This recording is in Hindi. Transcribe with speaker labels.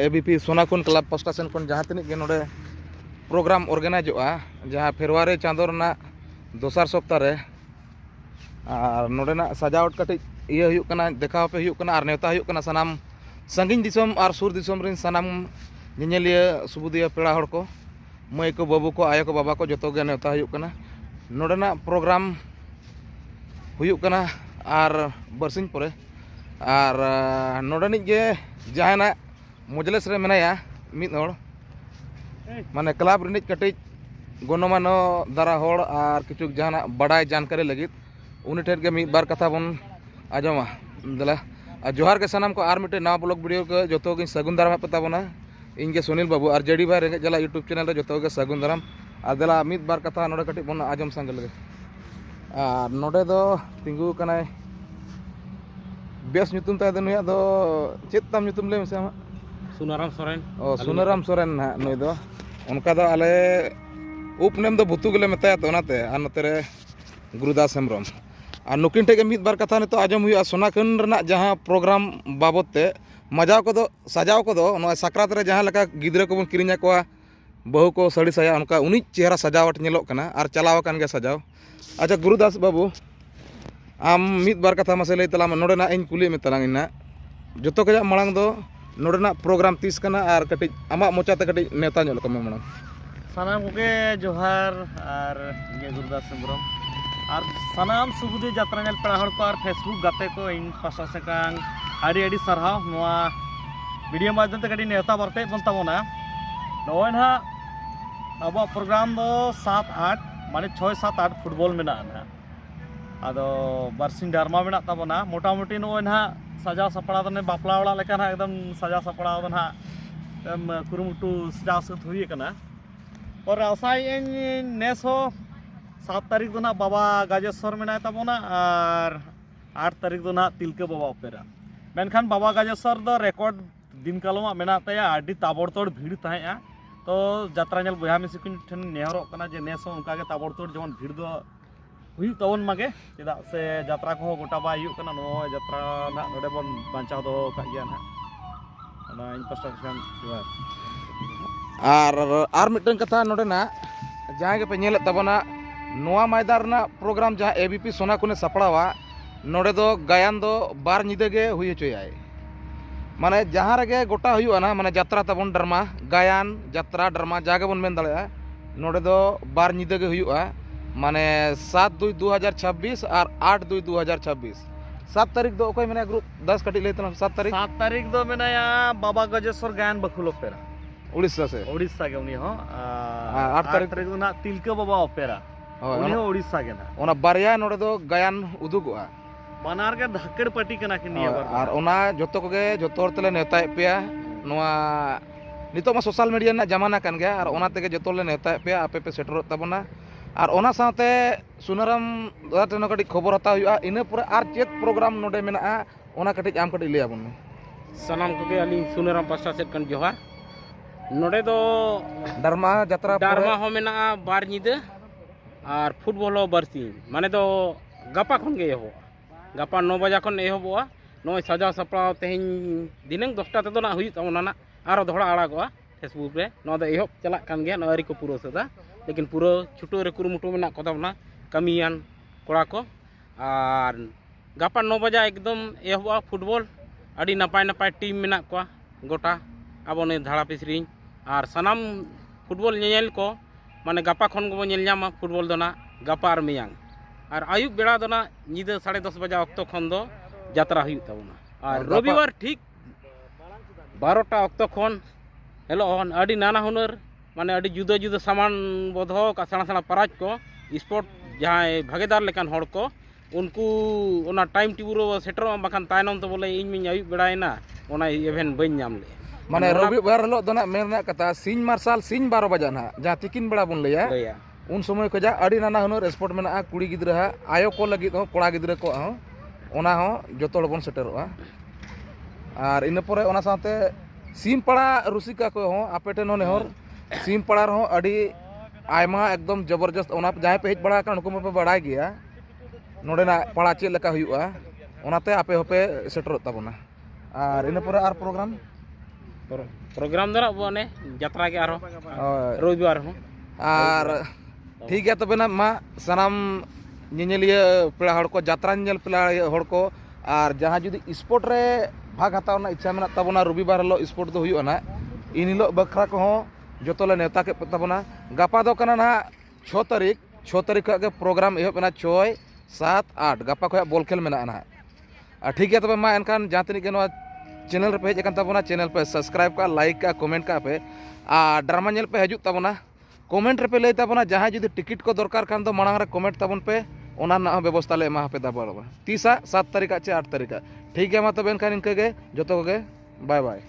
Speaker 1: एबीपी सोनाकुन क्लब पास्टा सेन खन जहाँ तनिक नोडे प्रोग्राम ऑर्गेनाइजोगा जहाँ फेब्रुआरी चाँदो रना दोसार सप्ताह रे और नोडेना सजावट कटी इया हुयुक कना देखाव पे हुयुक कना और नेवता हुयुक कना सनाम संगिन दिसम और सुर दिसम रिन सनाम निनेलिया सुबुदिया पेड़ा हड़ को मई को बाबू को आयो को बाबा को जतो गे नेवता हुयुक कना नोडेना प्रोग्राम हुयुक कना और बरसिन परे और नोडेनिक गे जहाना मुजलेस रे मेनाया मिद हड़ माने क्लब रिनिज कटिज गणमानो दारा हड़ और किछु जहाना बड़ाई जानकारी लगित उनी ठेर के मिद बार कथा बन आजमा दला जोहार के सनाम को आर मिटे नवा ब्लॉग वीडियो के जतो गे सगुन दाराम पता बना इनके सुनील बाबू और जेडी भाई रेंगे जला यूट्यूब चैनल रे जतो गे सगुन दाराम और दला मिद बार कथा नोडे कटिज बन आजम संग लगे और नोडे दो तिंगु कनाय बेस ᱧᱩᱛᱩᱢ ᱛᱟᱭ ᱫᱚ ᱱᱩᱭᱟᱜ ᱫᱚ ᱪᱮᱫ ᱛᱟᱢ ᱧᱩᱛᱩᱢ ᱞᱟᱹᱭ ᱢᱮᱥᱮ ᱟᱢᱟᱜ
Speaker 2: सुनाराम सोरेन
Speaker 1: सुनाराम सोरेन ᱦᱟᱸᱜ ᱱᱩᱭ ᱫᱚ ᱚᱱᱠᱟ ᱫᱚ ᱟᱞᱮ उपनेम ᱫᱚ ᱵᱩᱛᱩ ᱜᱮᱞᱮ ᱢᱮᱛᱟᱭᱟ ᱛᱚ ᱚᱱᱟᱛᱮ ᱟᱨ ᱱᱚᱛᱮ ᱨᱮ गुरुदास हेम्ब्रम और नुकिन ठेके मिद बार कथा नितो आजम हुआ सोनाकुन रना जहाँ प्रोग्राम बाबद ते मजाव को सजाव को साक्रात रे जहाँ लेका गिद्रा को बन किरिंजा को बहु को साड़ी साया उनका उन्हीं चेहरा सजावट नेलोक कना और चलाव कान गे सजाव अच्छा गुरुदास बाबू आम मिद बार कथा मसे लई तलाम नोडेना इन कुली में तलांग इना जतो के मांग दो नोडेना प्रोग्राम तीस कना और कटी आमा मोचाते कटी नेता ñol कम मांग
Speaker 2: सनाम के जोहार और गुरुदास हेम्ब्रम और सनाम सुबुदी यात्रा नेल पेड़ा हड़ को और फेसबुक गाते को इन पासा से कांग आड़ी आड़ी सरहाव नोआ वीडियो माध्यम ते कटी नेता बरते बन तबोना नोय ना अब प्रोग्राम दो 7-8 माने 6-7-8 फुटबॉल में ना आदो बरसिन डरमा में तबना मोटा मोटी नोय ना सजा सपड़ा दने बापला वाला लेका ना एकदम सजा सपड़ा दना कुरुमुटु सजा सत हुई कना और आसाई नेस हो 7 तारीख दो ना बाबा गाजेश्वर में तबना और 8 तारीख दो ना तिलके बाबा ओपेरा मेनखान बाबा गाजेश्वर दो रेकॉर्ड दिन कालमा मेना तया आडी ताबड़तोड़ भीड़ तहया तो यात्रा नेल बया मिसी कुन ठन नेहरो कना जे नेस हो उनका के ताबड़तोड़ जेमन भीड़ दो हुई तवन मागे चेदा से यात्रा को गोटा बा हुई कना नो यात्रा ना नोडे बन बांचा दो का गया ना ओना इन पास्टा
Speaker 1: और मिटन कथा नोडे ना जहाँ के पे नेल तबना नोआ मैदान ना प्रोग्राम जहाँ एबीपी सोनाकुने सपड़ावा नोडे दो गायन दो बार निदे गे हुई चोयाय माने जहाँ रगे गोटा हुई ना माने यात्रा तबन ड्रामा गायन यात्रा ड्रामा जागे बन मेन दड़े नोडे दो बार निदे गे हुई माने 7/2/2026 और 8/2/2026 7 तारीख दो कोई मैंने ग्रुप 10 कटी लेते ना 7 तारीख
Speaker 2: दो मैंने बाबा गजेश्वर गायन बखुलो पेरा
Speaker 1: उड़ीसा के
Speaker 2: उनी हो
Speaker 1: 8 तारीख
Speaker 2: दो ना तिलके बाबा ओपेरा उनी हो उड़ीसा के ना
Speaker 1: ओना बारिया नोडे दो गायन उदुगोआ
Speaker 2: बानार के धक्कड़ पट्टी कना के निया
Speaker 1: और ओना जतो कोगे जतो हरतले नेताय पेया नोआ नितो मा सोशल मीडिया ना जमाना कान गया और ओना तेगे जतो ले नेताय पेया आपे पे सेटर तबना और ओना साथे सुनाराम दाटेनो कटी खबर हता हुआ इना पूरा आर चेत प्रोग्राम नोडे मेना ओना कटी आम कटी लिया बन
Speaker 2: सनाम को के अली सुनाराम पास्टा सेट कन जोहार नोडे दो
Speaker 1: डरमा यात्रा
Speaker 2: हो मेना बार निदे और फुटबॉल हो बरसी माने दो गपा खन गे हो गपा 9 बजे खन एहबोआ नय सजा सपड़ा तेहन दिनंग 10टा तेदो ना हुई तमना ना आरो धोड़ा आड़ागोआ फेसबुक रे नो दो एहब चला कान गया नरी को पूरा सदा लेकिन पूरा छुटो रे कुरुमुटु में कदमना कमियान कोड़ा को और गपा 9 बजे एकदम एहबोआ फुटबॉल अड़ी नपाय नपाय टीम में को गोटा अब ने धाड़ा पिसरी और सनाम फुटबॉल नेल को माने गपा खन को नेल न्यामा फुटबॉल दोना गपा और मियांग और आयुब बेड़ा दोना निदा 10:30 बजे अक्तो खन दो यात्रा हुई तबना और रविवार ठीक 12टा अक्तो खन हेलो अड़ी नाना हुनर माने अड़ी जुदा जुदा सामान बोधो का सणा सणा पराज को स्पोर्ट जहाँ भागीदार लेकान हड़ को उनको ओना टाइम टेबल सेटर बाखान तायनम तो बोले इन मिन आयुब बेड़ायना ओना इवेंट बन नाम ले
Speaker 1: माने रविवार हलो दोना मेरना कथा सिंह मार्शल सिंह 12 बजे ना जहाँ तिकिन बेड़ा बन लैया उन समय को जा अड़ी नाना हुनर स्पोर्ट में कुड़ी गिद्रा आयो को लगी हो कोड़ा गिद्रा को ओना हो जतो बन सेटरोआ और इन परे ओना साथे सीम पड़ा रुसिका को हो आपेटे नो नेहर सीम पड़ा रहो अड़ी आयमा एकदम जबरदस्त ओना जहाँ पे हेज बड़ा उनको पे बड़ा गया नोडे ना पड़ा चेक लेका हुआ ओनाते आपे होपे सेटर तबना और इन परे आर प्रोग्राम
Speaker 3: ᱯᱨᱳᱜᱨᱟᱢ ᱫᱚ ᱱᱟᱜ ᱚᱱᱮ ᱡᱟᱛᱨᱟ ᱜᱮ ᱟᱨᱦᱚᱸ
Speaker 1: ᱦᱳᱭ
Speaker 3: ᱨᱚᱵᱤᱵᱟᱨ ᱦᱚᱸ
Speaker 1: ᱟᱨ ᱴᱷᱤक ᱜᱮᱭᱟ ᱛᱚᱵᱮ ᱱᱟᱜ ᱢᱟ ᱥᱟᱱᱟᱢ ᱧᱮᱧᱮᱞᱤᱭᱟᱹ ᱯᱮᱲᱟ ᱦᱚᱲ ᱠᱚ ᱡᱟᱛᱨᱟ ᱧᱮᱞ ᱯᱮᱲᱟ ᱦᱚᱲ ᱠᱚ ᱟᱨ ᱡᱟᱦᱟᱸ ᱡᱩᱫᱤ ᱥᱯᱳर्ट ᱨᱮ ᱵᱷᱟᱜᱽ ᱦᱟᱛᱟᱣ ᱨᱮᱱᱟᱜ ᱤᱪᱪᱷᱟ ᱢᱮᱱᱟᱜ ᱛᱟᱵᱚᱱᱟ ᱨᱚᱵᱤᱵᱟᱨ ᱦᱤᱞᱳᱜ ᱥᱯᱳर्ट ᱫᱚ ᱦᱩᱭᱩᱜᱼᱟ ᱱᱟᱜ ᱤᱱ ᱦᱤᱞᱳᱜ ᱵᱟᱠᱷᱨᱟ ᱠᱚᱦᱚᱸ ᱡᱚᱛᱚ ᱞᱮ ᱱᱮᱣᱛᱟ ᱠᱮᱫ ᱛᱟᱵᱚᱱᱟ ᱜᱟᱯᱟ ᱫᱚ ᱠᱟᱱᱟ ᱱᱟᱦᱟᱜ 6 ᱛᱟᱹᱨᱤᱠᱷ ᱠᱷᱚᱱ ᱜᱮ ᱯᱨᱳᱜᱨᱟᱢ ᱮᱦᱚᱵ ᱮᱱᱟ 6, 7, 8 ᱜᱟᱯᱟ ᱠᱷᱚᱱ ᱵᱚᱞ ᱠᱷᱮᱞ ᱢᱮᱱᱟᱜᱼᱟ ᱱᱟᱦᱟᱜ ᱟᱨ ᱴᱷᱤक ᱜᱮᱭᱟ ᱛᱚᱵᱮ ᱢᱟ ᱮᱱᱠᱷᱟᱱ ᱡᱟᱦᱟᱸ ᱛᱤᱱᱟᱹᱜ ᱜᱮ ᱱᱚᱣᱟ ᱪᱮᱱᱮᱞ ᱨᱮᱯᱮ ᱦᱮᱡ ᱟᱠᱟᱱ ᱛᱟᱵᱚᱱᱟ ᱪᱮᱱᱮᱞ ᱯᱮ ᱥᱟᱵᱥᱠᱨᱟइब ᱠᱟᱜᱼᱟ ᱞᱟᱭᱤᱠ ᱠᱟᱜᱼᱟ ᱠᱚᱢᱮᱱᱴ ᱠᱟᱜᱼᱟ ᱯᱮ ᱟᱨ ᱰᱨᱟᱢᱟ ᱧᱮᱞ ᱯᱮ ᱦᱤᱡᱩᱜ ᱛᱟᱵᱚᱱᱟ कमेंट रे पे लई ताबोना जहां जुदी टिकट को दरकार खान दो मांग रे कमेंट ताबन पे ओना ना व्यवस्था ले एमा पे दाबा 30 7 तारीख चे 8 तारीख ठीक है मा तबे एनखान इनके गे जतो गे बाय बाय।